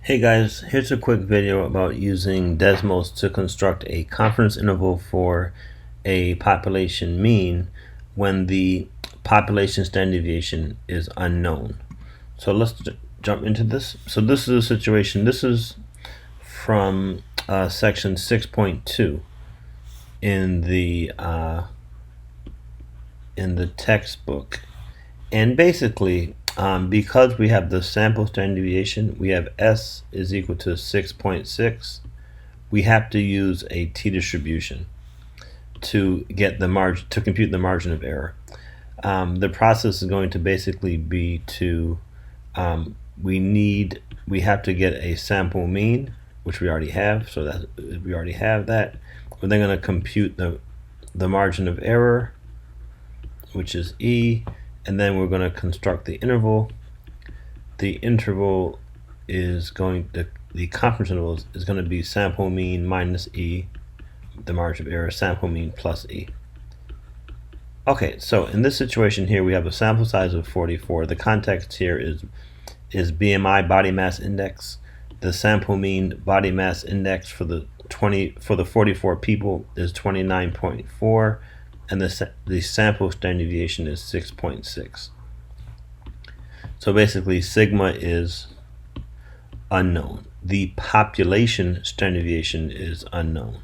Hey guys, here's a quick video about using Desmos to construct a confidence interval for a population mean when the population standard deviation is unknown. So let's jump into this. So this is a situation, this is from section 6.2 in the textbook. And basically, because we have the sample standard deviation, we have S is equal to 6.6. We have to use a t-distribution to get the margin, to compute the margin of error. The process is going to basically be to we have to get a sample mean, which we already have. So that we already have that. We're then going to compute the margin of error, which is E. And then we're going to construct the interval. The interval is going to, the confidence interval is going to be sample mean minus E, the margin of error, sample mean plus E. Okay, so in this situation here, we have a sample size of 44. The context here is BMI, body mass index. The sample mean body mass index for the 44 people is 29.4. and the sample standard deviation is 6.6. So basically sigma is unknown. The population standard deviation is unknown.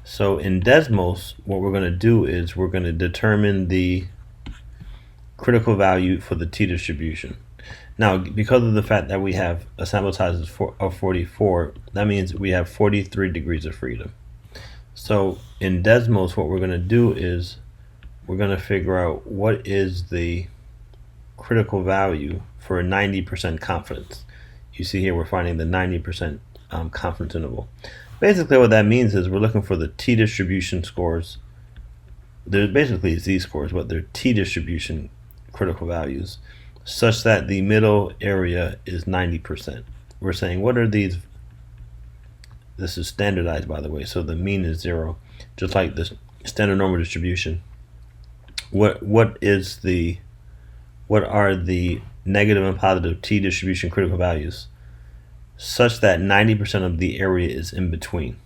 So in Desmos, what we're going to do is we're going to determine the critical value for the t-distribution. Now, because of the fact that we have a sample size of 44, that means we have 43 degrees of freedom. So in Desmos, what we're going to do is we're going to figure out what is the critical value for a 90% confidence. You see here we're finding the 90% confidence interval. Basically what that means is we're looking for the t-distribution scores. There's basically z-scores, but they're t-distribution critical values such that the middle area is 90%. We're saying what are these? This is standardized, by the way, so the mean is 0, just like the standard normal distribution. What are the negative and positive t-distribution critical values such that 90% of the area is in between?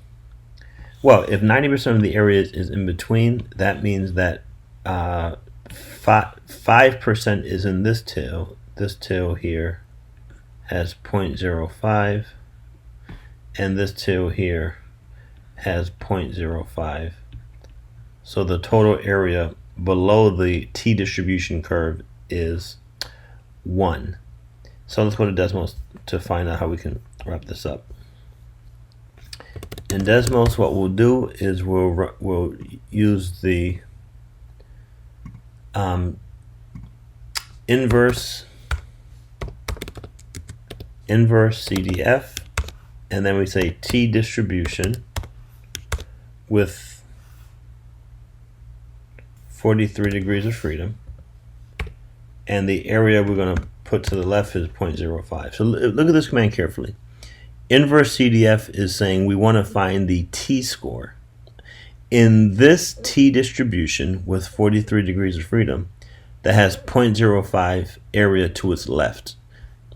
Well, if 90% of the area is in between, that means that 5% is in this tail. This tail here has 0.05. and this tail here has 0.05. So the total area below the t-distribution curve is 1. So let's go to Desmos to find out how we can wrap this up. In Desmos, what we'll do is we'll use the inverse CDF, and then we say t-distribution with 43 degrees of freedom, and the area we're going to put to the left is 0.05. So look at this command carefully. Inverse CDF is saying we want to find the t-score in this t-distribution with 43 degrees of freedom that has 0.05 area to its left.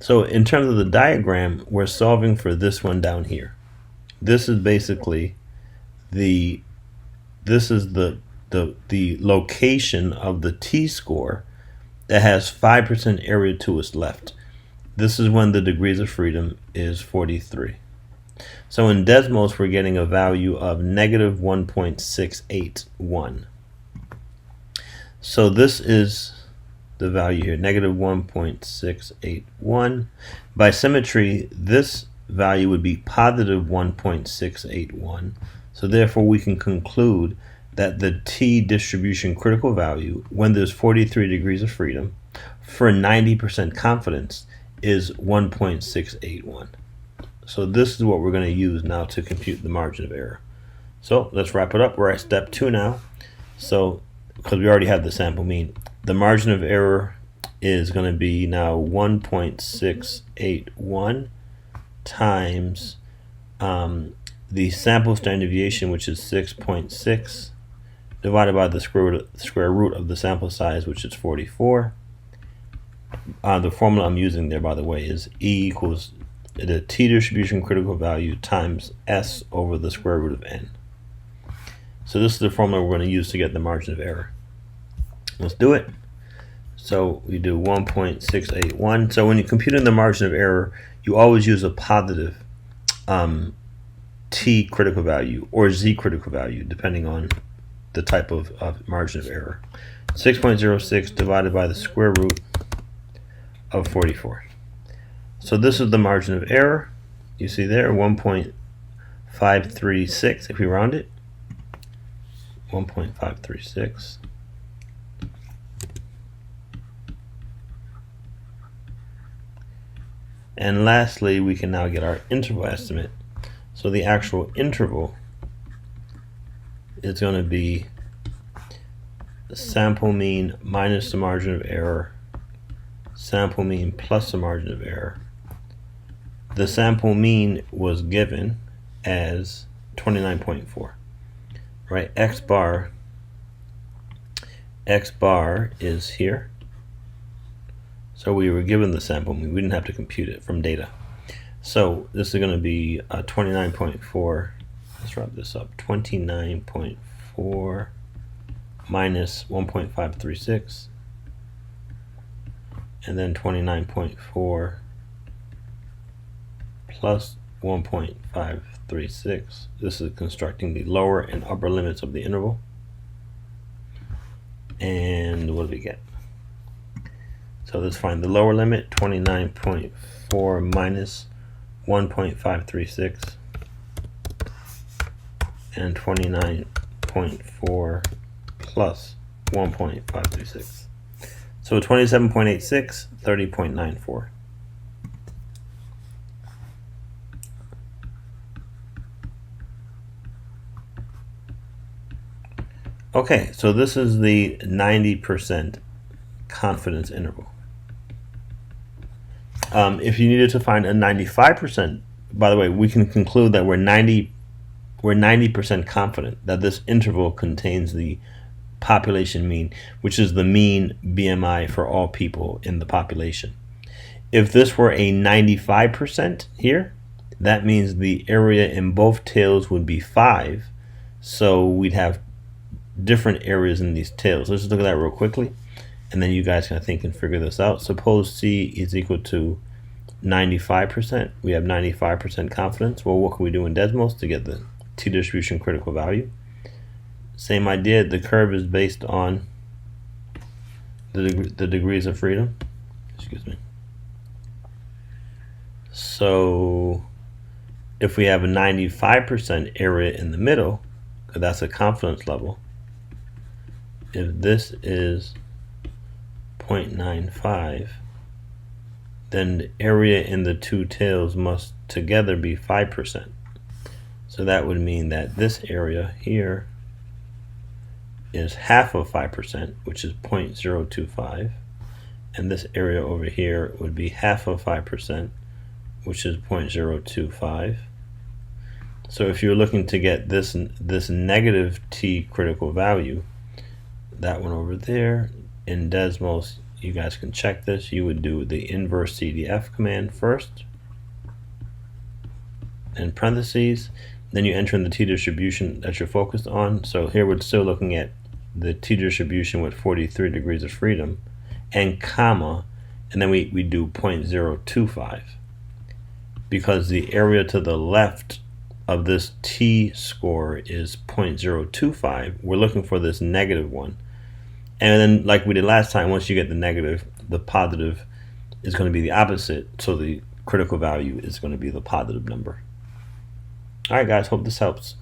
So in terms of the diagram, we're solving for this one down here. This is basically the location of the t-score that has 5% area to its left. This is when the degrees of freedom is 43. So in Desmos, we're getting a value of negative 1.681. So this is the value here, negative 1.681. By symmetry, this value would be positive 1.681. So therefore, we can conclude that the t-distribution critical value, when there's 43 degrees of freedom, for 90% confidence is 1.681. So this is what we're going to use now to compute the margin of error. So let's wrap it up. We're at step 2 now. So because we already have the sample mean, the margin of error is going to be now 1.681 times the sample standard deviation, which is 6.6, divided by the square root of the sample size, which is 44. The formula I'm using there, by the way, is E equals the t-distribution critical value times s over the square root of n. So this is the formula we're going to use to get the margin of error. Let's do it. So we do 1.681. So when you compute in the margin of error, you always use a positive t critical value or z critical value, depending on the type of margin of error. 6.06 divided by the square root of 44. So this is the margin of error. You see there, 1.536 if we round it. 1.536. And lastly, we can now get our interval estimate. So the actual interval is going to be the sample mean minus the margin of error, sample mean plus the margin of error. The sample mean was given as 29.4, right? X bar is here. So we were given the sample mean. We didn't have to compute it from data. So this is going to be 29.4. Let's wrap this up. 29.4 minus 1.536, and then 29.4 plus 1.536. This is constructing the lower and upper limits of the interval. And what do we get? So let's find the lower limit, 29.4 minus 1.536, and 29.4 plus 1.536. So 27.86, 30.94. Okay, so this is the 90% confidence interval. If you needed to find a 95%, by the way, we can conclude that we're 90% confident that this interval contains the population mean, which is the mean BMI for all people in the population. If this were a 95% here, that means the area in both tails would be 5, so we'd have different areas in these tails. Let's just look at that real quickly, and then you guys can think and figure this out. Suppose C is equal to 95%. We have 95% confidence. Well, what can we do in Desmos to get the t-distribution critical value? Same idea. The curve is based on the degrees of freedom. Excuse me. So if we have a 95% area in the middle, because that's a confidence level, if this is 0.95, then the area in the two tails must together be 5%. So that would mean that this area here is half of 5%, which is 0.025, and this area over here would be half of 5%, which is 0.025. So if you're looking to get this negative t critical value, that one over there, in Desmos, you guys can check this. You would do the inverse CDF command first, in parentheses, then you enter in the t-distribution that you're focused on. So here we're still looking at the t-distribution with 43 degrees of freedom, and comma, and then we do 0.025, because the area to the left of this t-score is 0.025. We're looking for this negative one. And then, like we did last time, once you get the negative, the positive is going to be the opposite. So the critical value is going to be the positive number. All right, guys, hope this helps.